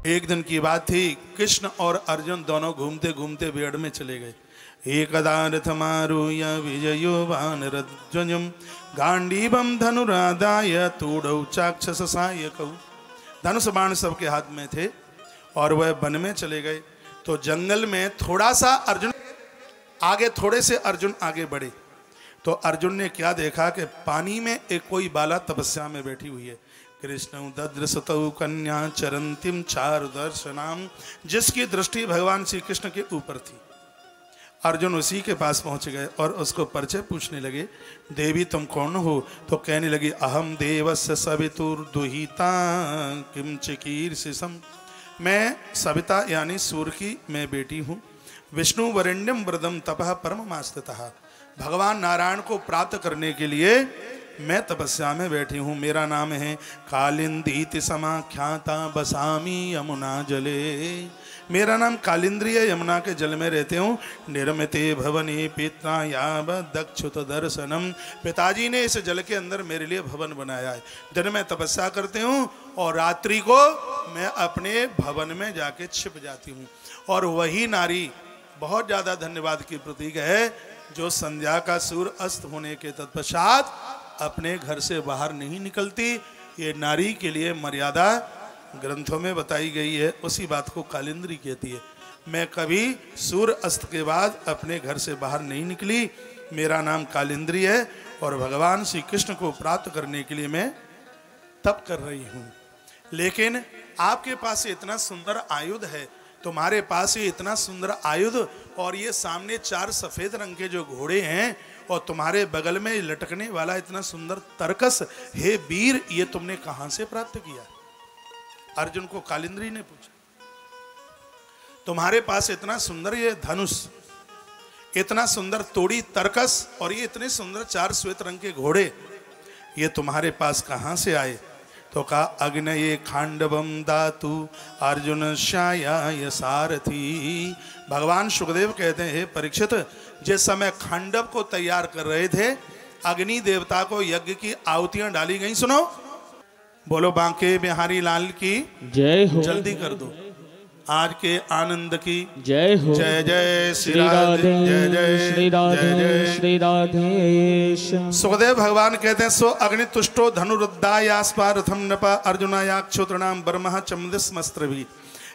एक दिन की बात थी, कृष्ण और अर्जुन दोनों घूमते घूमते बेड़ में चले गए। एकदा रथमारुह्य विजयो वानरध्वजं गांडीवं धनुरादाय तूढ़ौ चाक्षससायकौ। धनुष बाण सबके हाथ में थे और वह वन में चले गए। तो जंगल में थोड़ा सा अर्जुन आगे, थोड़े से अर्जुन आगे बढ़े तो अर्जुन ने क्या देखा कि पानी में एक कोई बाला तपस्या में बैठी हुई है। कृष्ण ददृशतौ कन्या चरंतिम चारुदर्शनाम, जिसकी दृष्टि भगवान श्री कृष्ण के ऊपर थी। अर्जुन उसी के पास पहुंच गए और उसको परिचय पूछने लगे, देवी तुम कौन हो? तो कहने लगी, अहम देवस्य सवितुर्दुहिता किम चिकीर्षिसम, मैं सविता यानी सूर्य की मैं बेटी हूँ। विष्णु वरेण्यम वरदम तपः परममास्थितः, भगवान नारायण को प्राप्त करने के लिए मैं तपस्या में बैठी हूँ। मेरा नाम है कालिंदी समाख्याता बसामी यमुना जले, मेरा नाम कालिंद्री है, यमुना के जल में रहते हूँ। निर्मिते भवने पिता याव दक्षुत दर्शनम, पिताजी ने इस जल के अंदर मेरे लिए भवन बनाया है। दिन में तपस्या करते हूँ और रात्रि को मैं अपने भवन में जाके छिप जाती हूँ। और वही नारी बहुत ज़्यादा धन्यवाद की प्रतीक है जो संध्या का सूर्य अस्त होने के तत्पश्चात अपने घर से बाहर नहीं निकलती। ये नारी के लिए मर्यादा ग्रंथों में बताई गई है, उसी बात को कालिंद्री कहती है। मैं कभी सूर्य अस्त के बाद अपने घर से बाहर नहीं निकली, मेरा नाम कालिंद्री है और भगवान श्री कृष्ण को प्राप्त करने के लिए मैं तप कर रही हूँ। लेकिन आपके पास इतना सुंदर आयुध है, तुम्हारे पास ये इतना सुंदर आयुध और ये सामने 4 सफेद रंग के जो घोड़े हैं और तुम्हारे बगल में लटकने वाला इतना सुंदर तरकस, हे वीर ये तुमने कहां से प्राप्त किया? अर्जुन को कालिंद्री ने पूछा। तुम्हारे पास इतना सुंदर ये धनुष, इतना सुंदर तोड़ी तरकस और ये इतने सुंदर 4 श्वेत रंग के घोड़े, ये तुम्हारे पास कहां से आए? तो कहा, अग्नये खांडवम दातु अर्जुन शायाय सारथी। भगवान सुखदेव कहते हैं, हे परीक्षित, जिस समय खांडव को तैयार कर रहे थे, अग्नि देवता को यज्ञ की आहुतियां डाली गई। सुनो, बोलो बांके बिहारी लाल की जय हो। जल्दी कर दो। आज के आनंद की जय हो। जय जय श्री राधे, जय जय श्री राधे, श्री राधे। सुखदेव भगवान कहते हैं, सो अग्नि तुष्टो धनुरुद्धायास्पा रथम नपा अर्जुनायाक्षोत्रणाम बर्मः चमदिस्मस्त्रभी।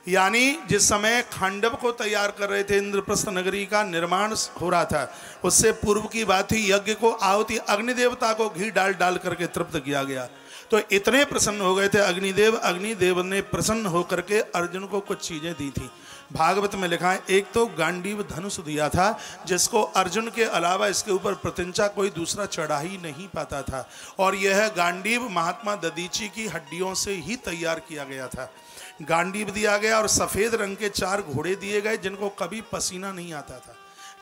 यानी जिस समय खांडव को तैयार कर रहे थे, इंद्रप्रस्थ नगरी का निर्माण हो रहा था, उससे पूर्व की बात ही यज्ञ को आहुति अग्नि देवता को घी डाल डाल करके तृप्त किया गया। तो इतने प्रसन्न हो गए थे अग्निदेव ने प्रसन्न होकर के अर्जुन को कुछ चीजें दी थी। भागवत में लिखा है, एक तो गांडीव धनुष दिया था जिसको अर्जुन के अलावा इसके ऊपर प्रतिंचा कोई दूसरा चढ़ा ही नहीं पाता था, और यह गांडीव महात्मा दधीची की हड्डियों से ही तैयार किया गया था। गांडीव दिया गया और सफेद रंग के 4 घोड़े दिए गए जिनको कभी पसीना नहीं आता था,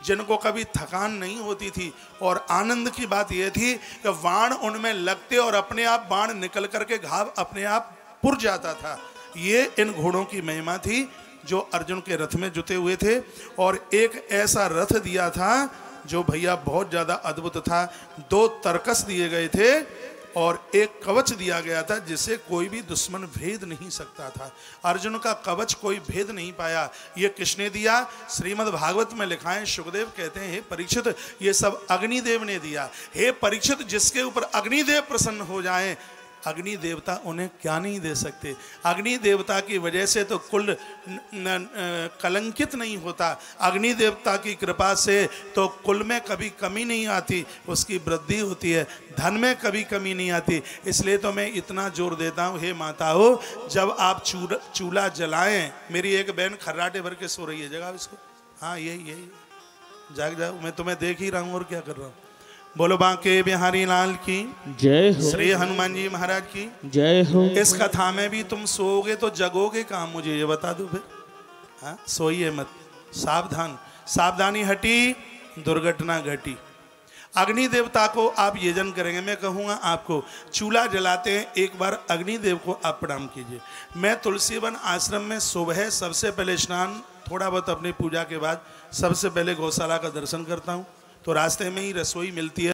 जिनको कभी थकान नहीं होती थी। और आनंद की बात यह थी कि बाण उनमें लगते और अपने आप बाण निकल करके घाव अपने आप पुर जाता था। ये इन घोड़ों की महिमा थी जो अर्जुन के रथ में जुटे हुए थे। और एक ऐसा रथ दिया था जो भैया बहुत ज़्यादा अद्भुत था। 2 तरकस दिए गए थे और एक कवच दिया गया था जिसे कोई भी दुश्मन भेद नहीं सकता था। अर्जुन का कवच कोई भेद नहीं पाया, ये किसने दिया? श्रीमद् भागवत में लिखा है, सुखदेव कहते हैं, हे परीक्षित, ये सब अग्निदेव ने दिया। हे परीक्षित, जिसके ऊपर अग्निदेव प्रसन्न हो जाएं, अग्नि देवता उन्हें क्या नहीं दे सकते? अग्नि देवता की वजह से तो कुल कलंकित नहीं होता। अग्नि देवता की कृपा से तो कुल में कभी कमी नहीं आती, उसकी वृद्धि होती है, धन में कभी कमी नहीं आती। इसलिए तो मैं इतना जोर देता हूँ, हे माताओं, जब आप चूल्हा जलाएं, मेरी एक बहन खर्राटे भर के सो रही है, जगाओ इसको। हाँ यही जाग जाओ, मैं तुम्हें देख ही रहा हूँ और क्या कर रहा हूँ। बोलो बांके बिहारी लाल की जय हो। श्री हनुमान जी महाराज की जय हो। इस कथा में भी तुम सोओगे तो जगोगे कहाँ, मुझे ये बता दो फिर। हाँ, सोइए मत, सावधान, सावधानी हटी दुर्घटना घटी। अग्नि देवता को आप यजन करेंगे, मैं कहूँगा आपको चूल्हा जलाते हैं, एक बार अग्निदेव को आप प्रणाम कीजिए। मैं तुलसीवन आश्रम में सुबह सबसे पहले स्नान, थोड़ा बहुत अपनी पूजा के बाद सबसे पहले गौशाला का दर्शन करता हूँ। तो रास्ते में ही रसोई मिलती है।